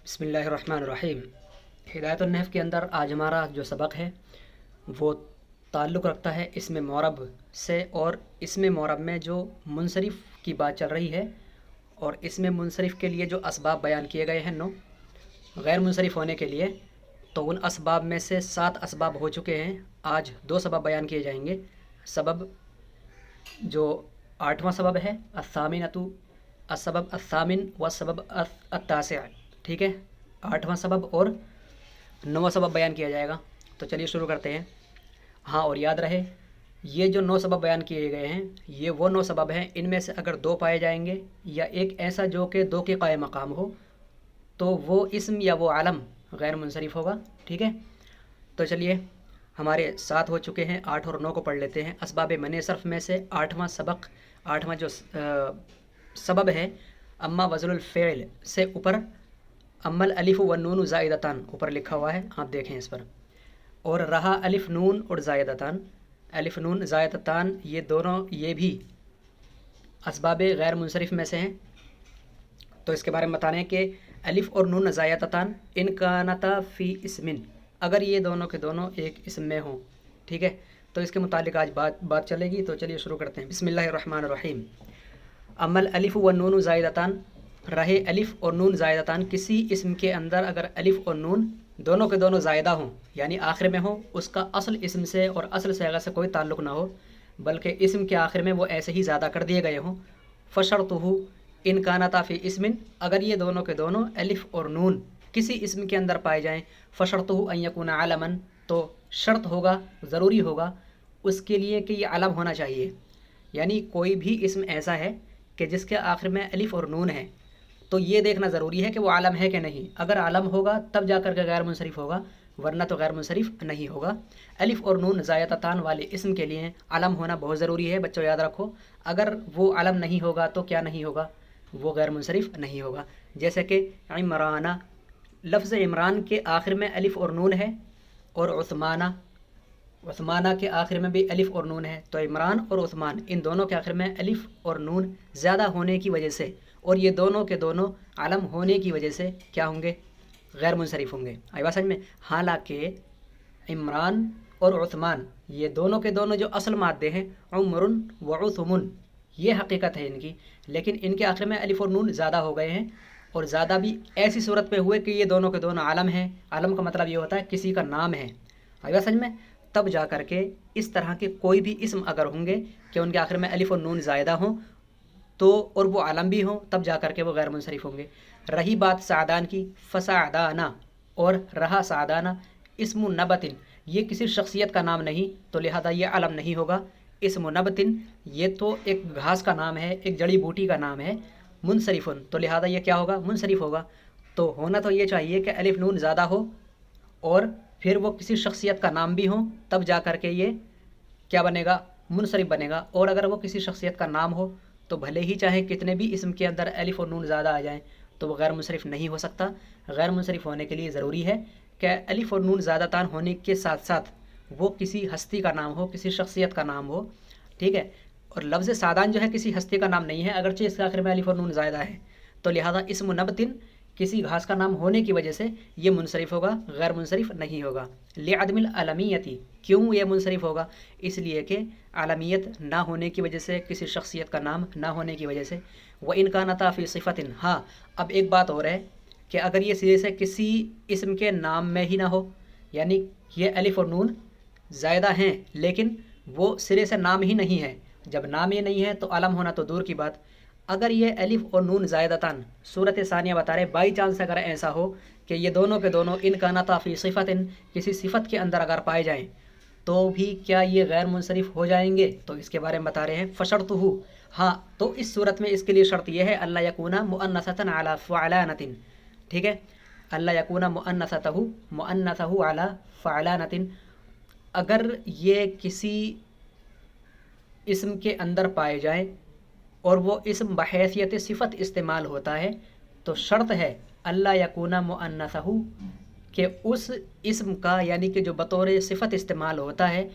بسم اللہ الرحمن الرحیم۔ ہدایت النحو کے اندر آج ہمارا جو سبق ہے وہ تعلق رکھتا ہے اسم معرب سے، اور اسم معرب میں جو منصرف کی بات چل رہی ہے، اور اسم منصرف کے لیے جو اسباب بیان کیے گئے ہیں غیر منصرف ہونے کے لیے، تو ان اسباب میں سے 7 اسباب ہو چکے ہیں۔ آج 2 سبب بیان کیے جائیں گے۔ سبب جو 8واں سبب ہے السبب الثامن والسبب التاسع، ٹھیک ہے، 8واں سبب اور 9واں سبب بیان کیا جائے گا۔ تو چلیے شروع کرتے ہیں۔ ہاں، اور یاد رہے یہ جو 9 سبب بیان کیے گئے ہیں یہ وہ 9 سبب ہیں، ان میں سے اگر 2 پائے جائیں گے یا ایک ایسا جو کہ 2 کے قائم مقام ہو تو وہ اسم یا وہ علم غیر منصرف ہوگا، ٹھیک ہے۔ تو چلیے ہمارے 7 ہو چکے ہیں، 8 اور 9 کو پڑھ لیتے ہیں۔ اسباب منع صرف میں سے 8واں جو سبب ہے اما وزن الفعل سے اوپر اما الالف والنون زائدتان اوپر لکھا ہوا ہے، آپ دیکھیں اس پر، اور رہا الف نون اور زائدتان، الف نون زائدتان یہ دونوں یہ بھی اسباب غیر منصرف میں سے ہیں۔ تو اس کے بارے میں بتانے کہ الف اور نون زائدتان ان کانتا فی اسمن، اگر یہ دونوں کے دونوں ایک اسم میں ہوں، ٹھیک ہے، تو اس کے متعلق آج بات چلے گی۔ تو چلیے شروع کرتے ہیں۔ بسم اللہ الرحمن الرحیم۔ اما الالف والنون زائدتان، رہے الف اور نون زائدتان، کسی اسم کے اندر اگر الف اور نون دونوں کے دونوں زائدہ ہوں، یعنی آخر میں ہوں، اس کا اصل اسم سے اور اصل صیغہ سے کوئی تعلق نہ ہو، بلکہ اسم کے آخر میں وہ ایسے ہی زیادہ کر دیے گئے ہوں، فشرطہ ان کانتا فی اسمن، اگر یہ دونوں کے دونوں الف اور نون کسی اسم کے اندر پائے جائیں، فشرطہ ان یکون علما، تو شرط ہوگا، ضروری ہوگا اس کے لیے کہ یہ علم ہونا چاہیے، یعنی کوئی بھی اسم ایسا ہے کہ جس کے آخر میں الف اور نون ہے تو یہ دیکھنا ضروری ہے کہ وہ علم ہے کہ نہیں۔ اگر علم ہوگا تب جا کر کے غیر منصرف ہوگا، ورنہ تو غیر منصرف نہیں ہوگا۔ الف اور نون زائدتان والے اسم کے لیے علم ہونا بہت ضروری ہے، بچوں یاد رکھو، اگر وہ علم نہیں ہوگا تو کیا نہیں ہوگا، وہ غیر منصرف نہیں ہوگا۔ جیسے کہ عمرانہ، لفظ عمران کے آخر میں الف اور نون ہے، اور عثمانہ کے آخر میں بھی الف اور نون ہے، تو عمران اور عثمان ان دونوں کے آخر میں الف اور نون زیادہ ہونے کی وجہ سے، اور یہ دونوں کے دونوں علم ہونے کی وجہ سے کیا ہوں گے، غیر منصرف ہوں گے۔ آئی بات سمجھ میں؟ حالانکہ عمران اور عثمان یہ دونوں کے دونوں جو اصل مادے ہیں، عمر و عثمن، یہ حقیقت ہے ان کی، لیکن ان کے آخر میں الف اور نون زیادہ ہو گئے ہیں، اور زیادہ بھی ایسی صورت پہ ہوئے کہ یہ دونوں کے دونوں علم ہیں۔ علم کا مطلب یہ ہوتا ہے کسی کا نام ہے، آئی بات سمجھ میں؟ تب جا کر کے اس طرح کے کوئی بھی اسم اگر ہوں گے کہ ان کے آخر میں الف اور نون زائدہ ہوں تو، اور وہ علم بھی ہوں، تب جا کر کے وہ غیر منصرف ہوں گے۔ رہی بات سعدان کی، فسعدانہ اور رہا سعدانہ، اسم نبتن، یہ کسی شخصیت کا نام نہیں تو لہذا یہ علم نہیں ہوگا۔ اسم نبتن یہ تو ایک گھاس کا نام ہے، ایک جڑی بوٹی کا نام ہے، منصرفن، تو لہذا یہ کیا ہوگا، منصرف ہوگا۔ تو ہونا تو یہ چاہیے کہ الف نون زیادہ ہو اور پھر وہ کسی شخصیت کا نام بھی ہوں، تب جا کر کے یہ کیا بنے گا، منصرف بنے گا۔ اور اگر وہ کسی شخصیت کا نام ہو تو بھلے ہی چاہے کتنے بھی اسم کے اندر الف اور نون زیادہ آ جائیں تو وہ غیر منصرف نہیں ہو سکتا۔ غیر منصرف ہونے کے لیے ضروری ہے کہ الف اور نون زیادہ تان ہونے کے ساتھ ساتھ وہ کسی ہستی کا نام ہو، کسی شخصیت کا نام ہو، ٹھیک ہے۔ اور لفظ سعدان جو ہے کسی ہستی کا نام نہیں ہے، اگرچہ اس کے آخر میں الف اور نون زائدہ ہے، تو لہذا اسم نبتن کسی گھاس کا نام ہونے کی وجہ سے یہ منصرف ہوگا، غیر منصرف نہیں ہوگا۔ لعدم العلمیتی، کیوں یہ منصرف ہوگا؟ اس لیے کہ عالمیت نہ ہونے کی وجہ سے، کسی شخصیت کا نام نہ ہونے کی وجہ سے۔ وَإِنْ كَانَتَا فِي صِفَةٍ، ہاں اب ایک بات اور ہے کہ اگر یہ سرے سے کسی اسم کے نام میں ہی نہ ہو، یعنی یہ الف اور نون زائدہ ہیں لیکن وہ سرے سے نام ہی نہیں ہے، جب نام ہی نہیں ہے تو علم ہونا تو دور کی بات۔ اگر یہ الف اور نون زائدتان، صورت ثانیہ بتا رہے، بائی چانس اگر ایسا ہو کہ یہ دونوں کے دونوں ان کانتا فی صفت، کسی صفت کے اندر اگر پائے جائیں تو بھی کیا یہ غیر منصرف ہو جائیں گے؟ تو اس کے بارے میں بتا رہے ہیں فشرطہ، ہاں تو اس صورت میں اس کے لیے شرط یہ ہے اللہ یکون مؤنثۃ علی فعلانۃ، ٹھیک ہے، اللہ یکون مؤنثہ علی فعلانۃ، اگر یہ کسی اسم کے اندر پائے جائیں اور وہ اسم بحیثیت صفت استعمال ہوتا ہے تو شرط ہے اللہ یکون مؤنثہ، کہ اس اسم کا، یعنی کہ جو بطور صفت استعمال ہوتا ہے،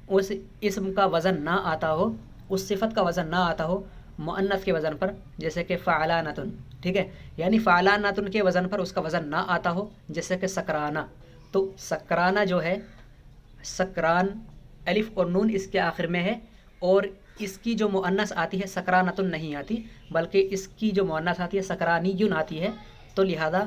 اس اسم کا وزن نہ آتا ہو، اس صفت کا وزن نہ آتا ہو مؤنث کے وزن پر، جیسے کہ فعلانۃ، ٹھیک ہے، یعنی فعلانتن کے وزن پر اس کا وزن نہ آتا ہو، جیسے کہ سکرانہ. تو سکرانہ جو ہے، سکران الف اور نون اس کے آخر میں ہے، اور اس کی جو مؤنث آتی ہے سکرانتن نہیں آتی، بلکہ اس کی جو مؤنث آتی ہے سکرانیون آتی ہے. تو لہذا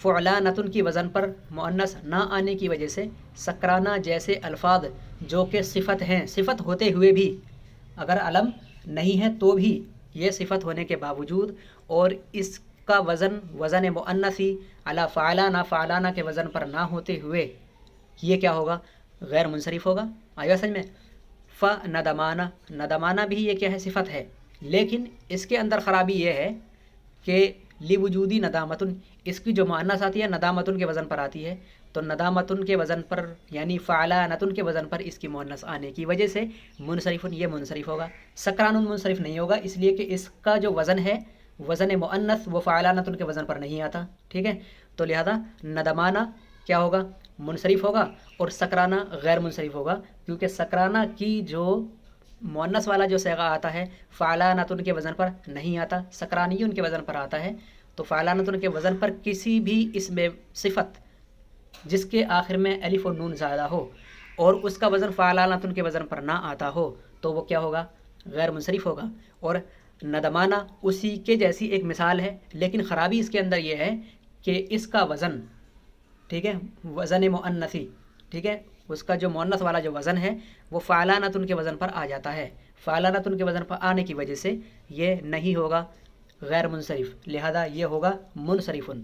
فعلانتن کی وزن پر مؤنث نہ آنے کی وجہ سے سکرانہ جیسے الفاظ جو کہ صفت ہیں، صفت ہوتے ہوئے بھی اگر علم نہیں ہے تو بھی یہ صفت ہونے کے باوجود اور اس کا وزن مؤنثی علی فعلانہ، فعلانہ کے وزن پر نہ ہوتے ہوئے یہ کیا ہوگا؟ غیر منصرف ہوگا. آیا سمجھ میں؟ ندمانہ، ندمانہ بھی یہ کیا ہے؟ صفت ہے، لیکن اس کے اندر خرابی یہ ہے کہ لوجودی ندامتن، اس کی جو مؤنث آتی ہے ندامتن کے وزن پر آتی ہے، تو ندامتن کے وزن پر یعنی فعلانتن کے وزن پر اس کی مؤنث آنے کی وجہ سے منصرفن یہ منصرف ہوگا. سکران منصرف نہیں ہوگا، اس لیے کہ اس کا جو وزن ہے وزن مؤنث وہ فعلانتن کے وزن پر نہیں آتا. ٹھیک ہے، تو لہذا ندمانہ کیا ہوگا؟ منصرف ہوگا، اور سکرانہ غیر منصرف ہوگا، کیونکہ سکرانہ کی جو مؤنث والا جو صیغہ آتا ہے فعلانتن کے وزن پر نہیں آتا، سکرانیون کے وزن پر آتا ہے. تو فعلانتن کے وزن پر کسی بھی اسم صفت جس کے آخر میں الف و نون زائدہ ہو اور اس کا وزن فعلانتن کے وزن پر نہ آتا ہو تو وہ کیا ہوگا؟ غیر منصرف ہوگا. اور ندمانہ اسی کے جیسی ایک مثال ہے، لیکن خرابی اس کے اندر یہ ہے کہ اس کا وزن، ٹھیک ہے، وزن مؤنثی، ٹھیک ہے، اس کا جو مؤنث والا جو وزن ہے وہ فعلانتن کے وزن پر آ جاتا ہے. فعلانتن کے وزن پر آنے کی وجہ سے یہ نہیں ہوگا غیر منصرف، لہذا یہ ہوگا منصرفن.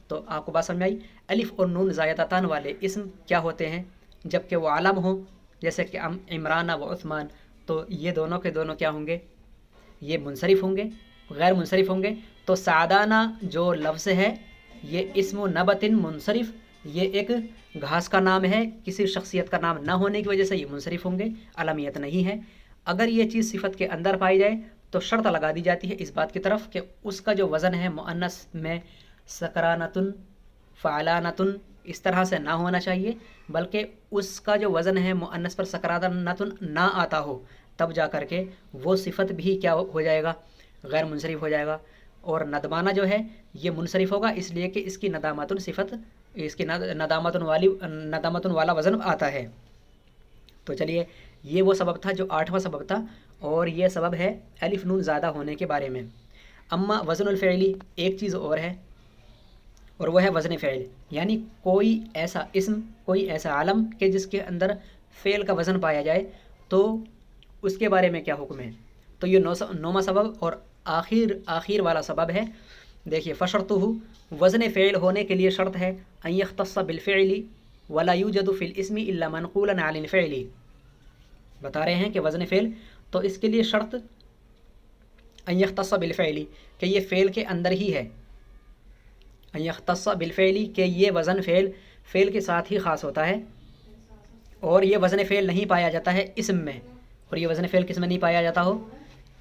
تو آپ کو بات سمجھ آئی؟ الف اور نون زائدتان والے اسم کیا ہوتے ہیں جب کہ وہ علم ہوں، جیسے کہ عمران و عثمان، تو یہ دونوں کے دونوں کیا ہوں گے؟ یہ منصرف ہوں گے، غیر منصرف ہوں گے. تو سعدانہ جو لفظ ہے یہ اسم و نبتن منصرف، یہ ایک گھاس کا نام ہے، کسی شخصیت کا نام نہ ہونے کی وجہ سے یہ منصرف ہوں گے، علمیت نہیں ہے. اگر یہ چیز صفت کے اندر پائی جائے تو شرط لگا دی جاتی ہے اس بات کی طرف کہ اس کا جو وزن ہے مؤنث میں سکرانتن، فعلانتن اس طرح سے نہ ہونا چاہیے، بلکہ اس کا جو وزن ہے مؤنث پر سکرانتن نہ آتا ہو، تب جا کر کے وہ صفت بھی کیا ہو جائے گا؟ غیر منصرف ہو جائے گا. اور ندمانہ جو ہے یہ منصرف ہوگا، اس لیے کہ اس کی ندامتن صفت، اس کی ندامتن والا وزن آتا ہے. تو چلیے، یہ وہ سبب تھا جو 8واں سبب تھا، اور یہ سبب ہے الف نون زیادہ ہونے کے بارے میں. اما وزن الفعلی، ایک چیز اور ہے، اور وہ ہے وزن فعل، یعنی کوئی ایسا اسم، کوئی ایسا علم کہ جس کے اندر فعل کا وزن پایا جائے، تو اس کے بارے میں کیا حکم ہے. تو یہ 9واں سبب اور آخر والا سبب ہے. دیکھیے، فشرطہ، وزن فعل ہونے کے لیے شرط ہے ان یختص بالفعل ولا یوجد فی الاسم الا منقولا عن الفعل. بتا رہے ہیں کہ وزن فعل، تو اس کے لیے شرط ان یختص بالفعل، کہ یہ فعل کے اندر ہی ہے، ان یختص بالفعل، کہ یہ وزن فعل کے ساتھ ہی خاص ہوتا ہے، اور یہ وزن فعل نہیں پایا جاتا ہے اسم میں. اور یہ وزن فعل کس میں نہیں پایا جاتا ہو؟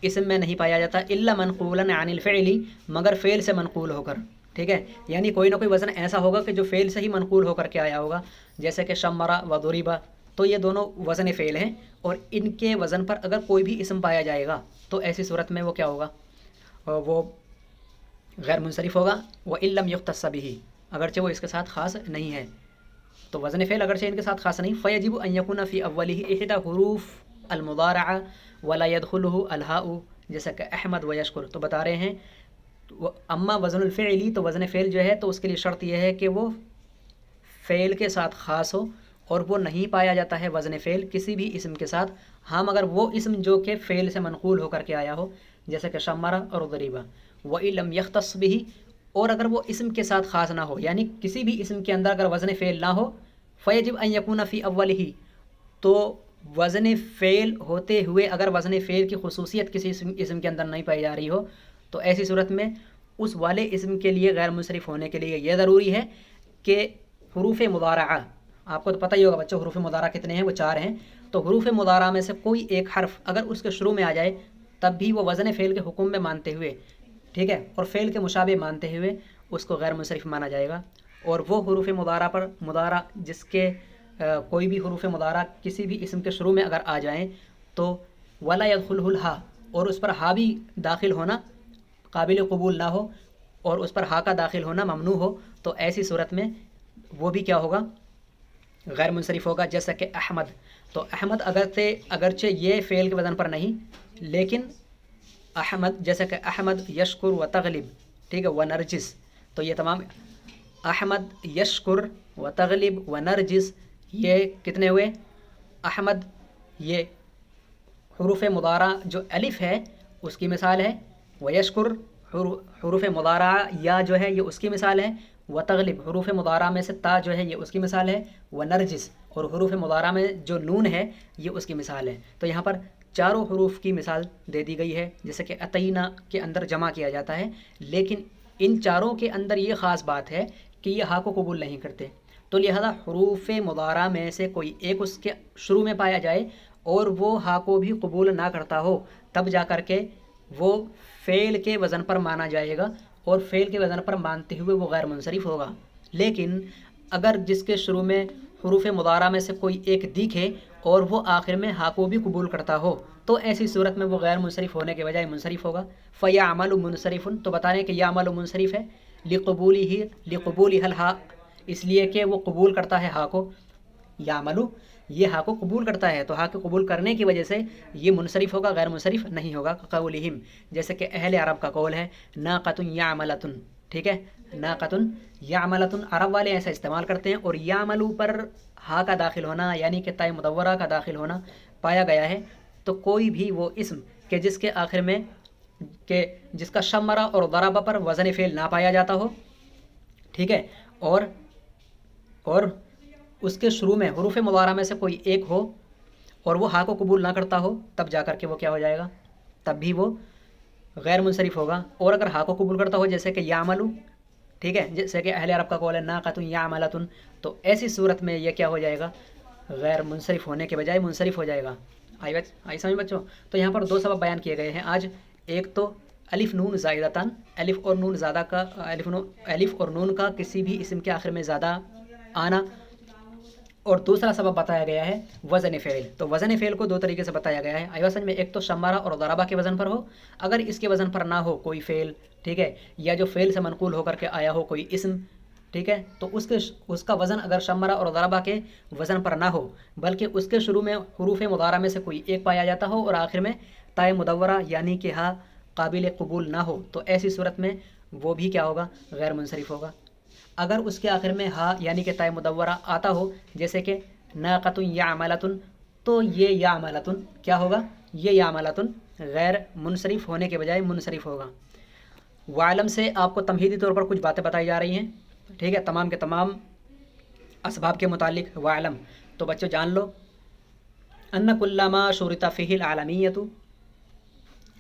اسم میں نہیں پایا جاتا، الا منقولا عن الفعل، مگر فعل سے منقول ہو کر. ٹھیک ہے، یعنی کوئی نہ کوئی وزن ایسا ہوگا کہ جو فعل سے ہی منقول ہو کر کے آیا ہوگا، جیسے کہ شمرا و ضربا، تو یہ دونوں وزن فعل ہیں، اور ان کے وزن پر اگر کوئی بھی اسم پایا جائے گا تو ایسی صورت میں وہ کیا ہوگا؟ وہ غیر منصرف ہوگا. وَإِن لَّمْ يُخْتَصَّ بِهِ، اگرچہ وہ اس کے ساتھ خاص نہیں ہے. تو وزن فعل اگرچہ ان کے ساتھ خاص نہیں، فَيَجِبُ أَن يَكُونَ فِي أَوَّلِهِ إِحْدَى حُرُوفِ الْمُضَارَعَةِ وَلَا يَدْخُلُهُ الْهَاءُ، جیسا کہ احمد و یشکر. تو بتا رہے ہیں اما وزن الفعلی، تو وزن فعل جو ہے تو اس کے لیے شرط یہ ہے کہ وہ فعل کے ساتھ خاص ہو، اور وہ نہیں پایا جاتا ہے وزن فعل کسی بھی اسم کے ساتھ. ہاں، مگر وہ اسم جو کہ فعل سے منقول ہو کر کے آیا ہو، جیسے کہ شمرا اور ضریبا. وَإِن لَّمْ يَخْتَص بِهِ، اور اگر وہ اسم کے ساتھ خاص نہ ہو، یعنی کسی بھی اسم کے اندر اگر وزن فعل نہ ہو، فَيَجِبْ أَن يَكُونَ فِي أَوَّلِهِ، تو وزن فعل ہوتے ہوئے اگر وزن فعل کی خصوصیت کسی اسم کے اندر نہیں پائی جا رہی ہو، تو ایسی صورت میں اس والے اسم کے لیے غیر منصرف ہونے کے لیے یہ ضروری ہے کہ حروف مضارعہ، آپ کو تو پتہ ہی ہوگا بچوں حروف مضارعہ کتنے ہیں، وہ 4 ہیں. تو حروف مضارعہ میں سے کوئی ایک حرف اگر اس کے شروع میں آ جائے تب بھی وہ وزن فعل کے حکم میں مانتے ہوئے، ٹھیک ہے، اور فعل کے مشابہ مانتے ہوئے اس کو غیر منصرف مانا جائے گا. اور وہ حروف مضارعہ جس کے کوئی بھی حروف مضارعہ کسی بھی اسم کے شروع میں اگر آ جائیں تو ولا يدخلہ الہا، اور اس پر ہا بھی داخل ہونا قابل قبول نہ ہو، اور اس پر ہا کا داخل ہونا ممنوع ہو تو ایسی صورت میں وہ بھی کیا ہوگا؟ غیر منصرف ہوگا. جیسا کہ احمد، تو احمد اگرچہ یہ فعل کے وزن پر نہیں، لیکن احمد جیسا کہ احمد یشکر و تغلب، ٹھیک ہے، و نرجس، تو یہ تمام احمد یشکر و تغلب و نرجس یہ کتنے ہوئے؟ احمد یہ حروف مضارع جو الف ہے اس کی مثال ہے، و یشکر حروف مضارع یا جو ہے یہ اس کی مثال ہے، و تغلب حروف مضارع میں سے تا جو ہے یہ اس کی مثال ہے، و نرجس اور حروف مضارع میں جو نون ہے یہ اس کی مثال ہے. تو یہاں پر چاروں حروف کی مثال دے دی گئی ہے. جیسے کہ اتینا کے اندر جمع کیا جاتا ہے، لیکن ان چاروں کے اندر یہ خاص بات ہے کہ یہ ہا کو قبول نہیں کرتے. تو لہذا حروف مضارع میں سے کوئی ایک اس کے شروع میں پایا جائے اور وہ ہا کو بھی قبول نہ کرتا ہو، تب جا کر کے وہ فعل کے وزن پر مانا جائے گا، اور فعل کے وزن پر مانتے ہوئے وہ غیر منصرف ہوگا. لیکن اگر جس کے شروع میں حروف مضارع میں سے کوئی ایک دکھے اور وہ آخر میں ہا کو بھی قبول کرتا ہو تو ایسی صورت میں وہ غیر منصرف ہونے کے بجائے منصرف ہوگا. فَيَعْمَلُ مُنصَرِفٌ، تو بتا رہے ہیں کہ یعمل منصرف ہے لِقُبُولِهِ الْحَا، اس لیے کہ وہ قبول کرتا ہے ہا کو. یعمل یہ ہا کو قبول کرتا ہے، تو ہا کو قبول کرنے کی وجہ سے یہ منصرف ہوگا، غیر منصرف نہیں ہوگا. قولہم، جیسے کہ اہل عرب کا قول ہے ناقۃ یعملۃ، ٹھیک ہے، ناقۃ یعملۃ، عرب والے ایسا استعمال کرتے ہیں. اور یعملو پر ہا کا داخل ہونا یعنی کہ تائے مدورہ کا داخل ہونا پایا گیا ہے. تو کوئی بھی وہ اسم کہ جس کے آخر میں کہ جس کا شمرہ اور ضربہ پر وزن فعل نہ پایا جاتا ہو، ٹھیک ہے، اور اس کے شروع میں حروف مضارع میں سے کوئی ایک ہو اور وہ ہا کو قبول نہ کرتا ہو، تب جا کر کے وہ کیا ہو جائے گا؟ تب بھی وہ غیر منصرف ہوگا. اور اگر ہا کو قبول کرتا ہو جیسے کہ یعملو، ٹھیک ہے، جیسے کہ اہل عرب کا قول ہے ناقۃ یعملۃ، تو ایسی صورت میں یہ کیا ہو جائے گا؟ غیر منصرف ہونے کے بجائے منصرف ہو جائے گا. آئی سمجھ بچوں؟ تو یہاں پر دو سبب بیان کیے گئے ہیں آج. ایک تو الف نون زائدتان، الف اور نون زیادہ کا الف اور نون کا کسی بھی اسم کے آخر میں زیادہ آنا، اور دوسرا سبب بتایا گیا ہے وزن فعل. تو وزن فعل کو دو طریقے سے بتایا گیا ہے آئی سمجھ میں. ایک تو شمارہ اور ضربہ کے وزن پر ہو، اگر اس کے وزن پر نہ ہو کوئی فعل، ٹھیک ہے، یا جو فعل سے منقول ہو کر کے آیا ہو کوئی اسم، ٹھیک ہے، تو اس کا وزن اگر شمرہ اور ضربہ کے وزن پر نہ ہو بلکہ اس کے شروع میں حروف مضارع میں سے کوئی ایک پایا جاتا ہو اور آخر میں تائے مدورہ یعنی کہ ہا قابل قبول نہ ہو، تو ایسی صورت میں وہ بھی کیا ہوگا؟ غیر منصرف ہوگا. اگر اس کے آخر میں ہا یعنی کہ تائے مدورہ آتا ہو جیسے کہ ناقۃ یعملۃ، تو یہ یعملۃ کیا ہوگا؟ یہ یعملۃ غیر منصرف ہونے کے بجائے منصرف ہوگا. وعلم سے آپ کو تمہیدی طور پر کچھ باتیں بتائی جا رہی ہیں، ٹھیک ہے، تمام کے تمام اسباب کے متعلق. وعلم، تو بچوں جان لو ان کل ما شرط فیہ العالمیۃ،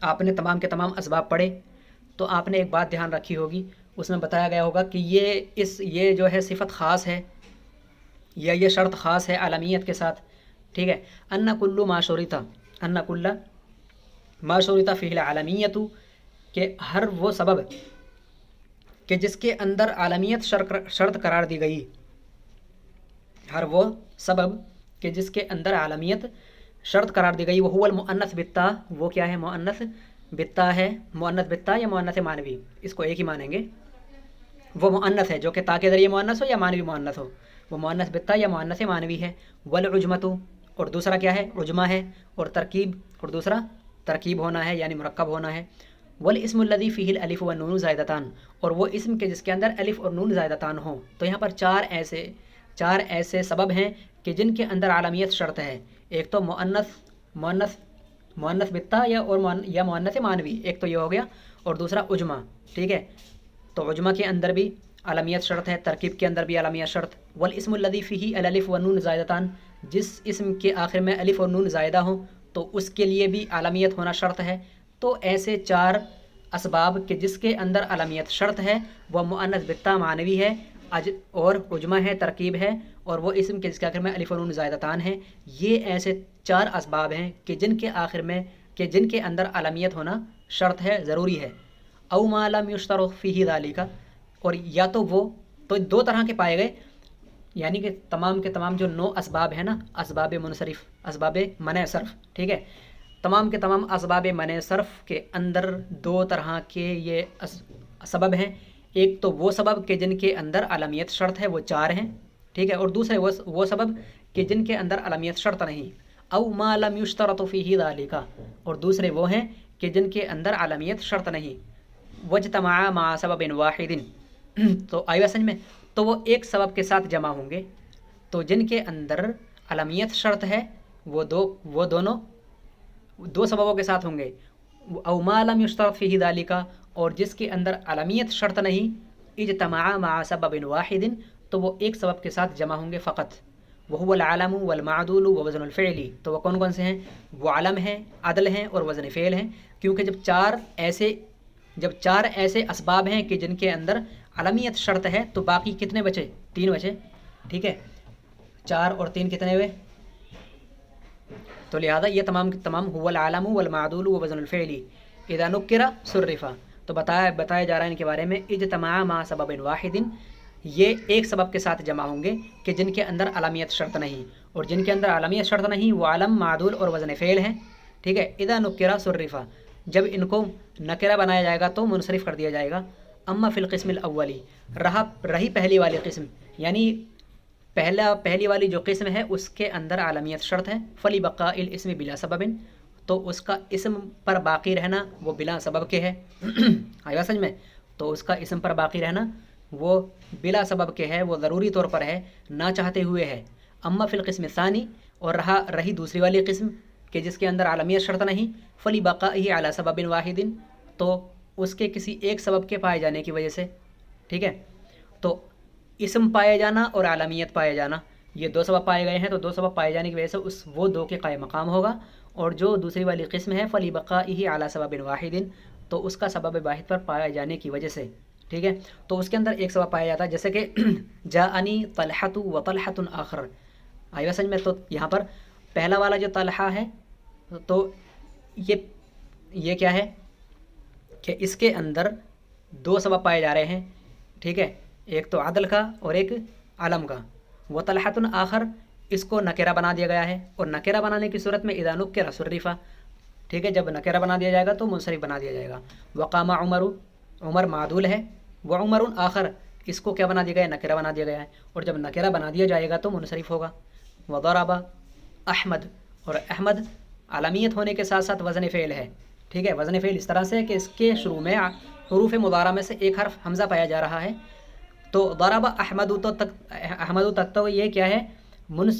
آپ نے تمام کے تمام اسباب پڑھے تو آپ نے ایک بات دھیان رکھی ہوگی، اس میں بتایا گیا ہوگا کہ یہ جو ہے صفت خاص ہے یا یہ شرط خاص ہے عالمیت کے ساتھ، ٹھیک ہے. ان کل ما شرط فیہ العالمیۃ، کہ ہر وہ سبب کہ جس کے اندر عالمیت شرط قرار دی گئی، ہر وہ سبب کہ جس کے اندر عالمیت شرط قرار دی گئی، وہ هو المؤنث بالتا، وہ کیا ہے؟ مؤنث بالتا ہے. مؤنث بالتا یا مؤنث مانوی، اس کو ایک ہی مانیں گے. وہ مؤنث ہے جو کہ تا کے ذریعے مؤنث ہو یا مانوی مؤنث ہو، وہ مؤنث بالتا یا مؤنث مانوی ہے. والعجمۃ، اور دوسرا کیا ہے؟ عجمہ ہے. اور ترکیب، اور دوسرا ترکیب ہونا ہے یعنی مرکب ہونا ہے. والاسم الذی فیہ الالف والنون زائدتان، اور وہ اسم کے جس کے اندر الف اور نون زائدتان ہوں. تو یہاں پر چار ایسے سبب ہیں کہ جن کے اندر عالمیت شرط ہے. ایک تو مؤنث بالتا یا مؤنث مانوی، ایک تو یہ ہو گیا، اور دوسرا عجمہ، ٹھیک ہے. تو عجمہ کے اندر بھی عالمیت شرط ہے، ترکیب کے اندر بھی عالمیت شرط. والاسم الذی فیہ الالف والنون زائدتان، جس اسم کے آخر میں الف اور نون زائدہ ہوں تو اس کے لیے بھی عالمیت ہونا شرط ہے. تو ایسے چار اسباب کہ جس کے اندر عالمیت شرط ہے، وہ مؤنث بالتا مانوی ہے، اور عجمہ ہے، ترکیب ہے، اور وہ اسم کے جس کے آخر میں الف و نون زائدتان ہیں. یہ ایسے چار اسباب ہیں کہ جن کے اندر عالمیت ہونا شرط ہے، ضروری ہے. او ما لم یشترط فیہ ذالک، اور یا تو وہ تو دو طرح کے پائے گئے، یعنی کہ تمام کے تمام جو 9 اسباب ہیں نا، اسباب منصرف، اسباب منع صرف، ٹھیک ہے، تمام کے تمام اسباب منع صرف کے اندر دو طرح کے یہ سبب ہیں. ایک تو وہ سبب کہ جن کے اندر علمیت شرط ہے، وہ 4 ہیں، ٹھیک ہے، اور دوسرے وہ سبب کہ جن کے اندر علمیت شرط نہیں، او ما لم یشترط فیہ ذالک، اور دوسرے وہ ہیں کہ جن کے اندر علمیت شرط نہیں، واجتمعا مع سبب واحد، تو آئی بات سمجھ میں، تو وہ ایک سبب کے ساتھ جمع ہوں گے، تو جن کے اندر علمیت شرط ہے وہ دونوں دو سببوں کے ساتھ ہوں گے، او ما لم یشترط فیہ ذالک، اور جس کے اندر علمیت شرط نہیں، اجتماع مع سبب واحد، تو وہ ایک سبب کے ساتھ جمع ہوں گے فقط، وهو العلم والمعدول ووزن الفعل، تو وہ کون کون سے ہیں؟ وہ علم ہیں، عدل ہیں، اور وزن فعل ہیں، کیونکہ جب چار ایسے اسباب ہیں کہ جن کے اندر علمیت شرط ہے تو باقی کتنے بچے؟ 3 بچے، ٹھیک ہے، 4 اور 3 کتنے ہوئے؟ تو لہذا یہ تمام هو العلم والمعدول ووزن الفعل اذا نکر صرفا، تو بتایا جا رہا ہے ان کے بارے میں اجتماع مع سبب واحد، یہ ایک سبب کے ساتھ جمع ہوں گے کہ جن کے اندر علمیت شرط نہیں، اور جن کے اندر علمیت شرط نہیں وہ علم، معدول اور وزن فعل ہیں، ٹھیک ہے، اذا نکر صرفا، جب ان کو نکرہ بنایا جائے گا تو منصرف کر دیا جائے گا۔ اما فی القسم الاولی، رہی پہلی والی قسم، یعنی پہلی والی جو قسم ہے اس کے اندر عالمیت شرط ہے، فلی بقاء الاسم بلا سبب، تو اس کا اسم پر باقی رہنا وہ بلا سبب کے ہے، آیا سمجھ میں، تو اس کا اسم پر باقی رہنا وہ بلا سبب کے ہے، وہ ضروری طور پر ہے، نہ چاہتے ہوئے ہے۔ اما فی القسم الثانی، اور رہی دوسری والی قسم کہ جس کے اندر عالمیت شرط نہیں، فلی بقائہ علی سبب واحد، تو اس کے کسی ایک سبب کے پائے جانے کی وجہ سے، ٹھیک ہے، تو اسم پائے جانا اور عالمیت پائے جانا، یہ 2 سبب پائے گئے ہیں، تو 2 سبب پائے جانے کی وجہ سے وہ 2 کے قائم مقام ہوگا، اور جو دوسری والی قسم ہے فلی بقائہ علی سبب واحد، تو اس کا سبب واحد پر پائے جانے کی وجہ سے، ٹھیک ہے، تو اس کے اندر ایک سبب پایا جاتا ہے، جیسے کہ جاءنی طلحۃ و طلحۃ آخر، آئی سمجھ میں، تو یہاں پر پہلا والا جو طلحہ ہے تو یہ کیا ہے کہ اس کے اندر 2 سبب پائے جا رہے ہیں، ٹھیک ہے، ایک تو عدل کا اور ایک علم کا، وہ طلحۃ آخر اس کو نکرہ بنا دیا گیا ہے، اور نکرہ بنانے کی صورت میں اذا نکر صرفا، ٹھیک ہے، جب نکرہ بنا دیا جائے گا تو منصرف بنا دیا جائے گا۔ وقام عمر معدول ہے، وعمر آخر اس کو کیا بنا دیا گیا ہے؟ نکرہ بنا دیا گیا ہے، اور جب نکرہ بنا دیا جائے گا تو منصرف ہوگا۔ وضرب احمد، اور احمد علمیت ہونے کے ساتھ ساتھ وزن فعل ہے، ٹھیک ہے، وزن فعل اس طرح سے کہ اس کے شروع میں حروف مضارع میں سے ایک حرف حمزہ پایا جا رہا ہے، تو ضرب احمد تک تو یہ کیا ہے؟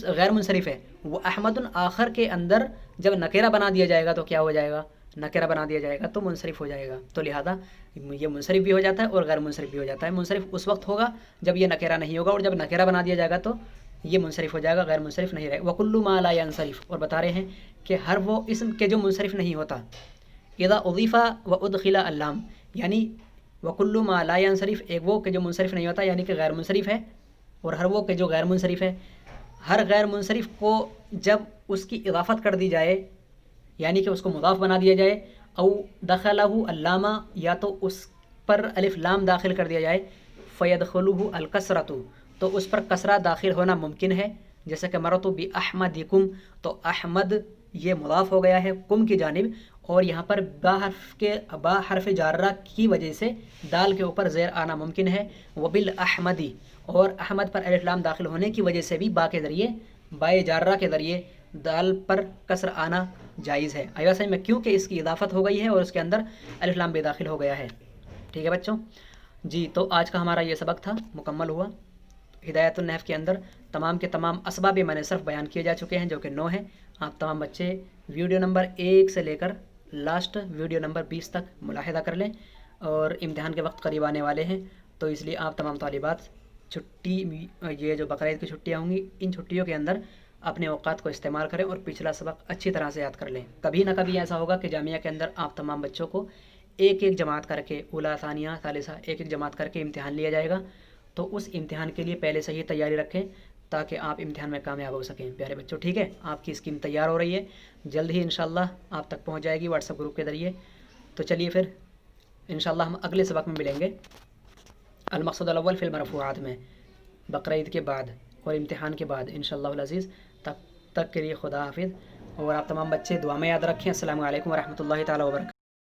غیر منصرف ہے، وہ احمد آخر کے اندر جب نکرہ بنا دیا جائے گا تو کیا ہو جائے گا؟ نکرہ بنا دیا جائے گا تو منصرف ہو جائے گا، تو لہذا یہ منصرف بھی ہو جاتا ہے اور غیر منصرف بھی ہو جاتا ہے۔ منصرف اس وقت ہوگا جب یہ نکرہ نہیں ہوگا، اور جب نکرہ بنا دیا جائے گا تو یہ منصرف ہو جائے گا، غیر منصرف نہیں رہے۔ وَكُلُّ مَا لَا يَنصرف، اور بتا رہے ہیں کہ ہر وہ اسم کے جو منصرف نہیں ہوتا، اذا اضیف وادخل اللام، یعنی وَكُلُّ مَا لَا يَنصرف، ایک وہ کہ جو منصرف نہیں ہوتا یعنی کہ غیر منصرف ہے، اور ہر وہ کہ جو غیر منصرف ہے، ہر غیر منصرف کو جب اس کی اضافت کر دی جائے، یعنی کہ اس کو مضاف بنا دیا جائے، او دخلہ اللامہ، یا تو اس پر الف لام داخل کر دیا جائے، فیدخلہ الکسرۃ، تو اس پر کسرہ داخل ہونا ممکن ہے، جیسے کہ مررت باحمدکم، تو احمد یہ مضاف ہو گیا ہے کم کی جانب، اور یہاں پر با حرف جارہ کی وجہ سے دال کے اوپر زیر آنا ممکن ہے، وبالاحمدی، اور احمد پر الف لام داخل ہونے کی وجہ سے بھی بائے جارہ کے ذریعے دال پر کسر آنا جائز ہے، آیا سمجھ میں، کیونکہ اس کی اضافت ہو گئی ہے اور اس کے اندر الف لام بھی داخل ہو گیا ہے، ٹھیک ہے بچوں جی۔ تو آج کا ہمارا یہ سبق تھا، مکمل ہوا۔ ہدایت النحو کے اندر تمام کے تمام اسباب میں نے صرف بیان کیے جا چکے ہیں جو کہ 9 ہیں۔ آپ تمام بچے ویڈیو نمبر 1 سے لے کر لاسٹ ویڈیو نمبر 20 تک ملاحظہ کر لیں، اور امتحان کے وقت قریب آنے والے ہیں، تو اس لیے آپ تمام طالبات چھٹی، یہ جو بقرعید کی چھٹیاں ہوں گی، ان چھٹیوں کے اندر اپنے اوقات کو استعمال کریں اور پچھلا سبق اچھی طرح سے یاد کر لیں۔ کبھی نہ کبھی ایسا ہوگا کہ جامعہ کے اندر آپ تمام بچوں کو ایک جماعت کر کے، اولیٰ، ثانیہ، ثالثہ، ایک جماعت کر کے امتحان لیا جائے گا، تو اس امتحان کے لیے پہلے سے ہی تیاری رکھیں تاکہ آپ امتحان میں کامیاب ہو سکیں۔ پیارے بچوں، ٹھیک ہے، آپ کی اسکیم تیار ہو رہی ہے، جلد ہی انشاءاللہ آپ تک پہنچ جائے گی واٹس ایپ گروپ کے ذریعے۔ تو چلیے پھر انشاءاللہ ہم اگلے سبق میں ملیں گے، المقصد الاول فی المرفوعات میں، بقرعید کے بعد اور امتحان کے بعد انشاءاللہ العزیز۔ تب تک کے لیے خدا حافظ، اور آپ تمام بچے دعا میں یاد رکھیں۔ السلام علیکم ورحمۃ اللہ تعالیٰ وبرکاتہ۔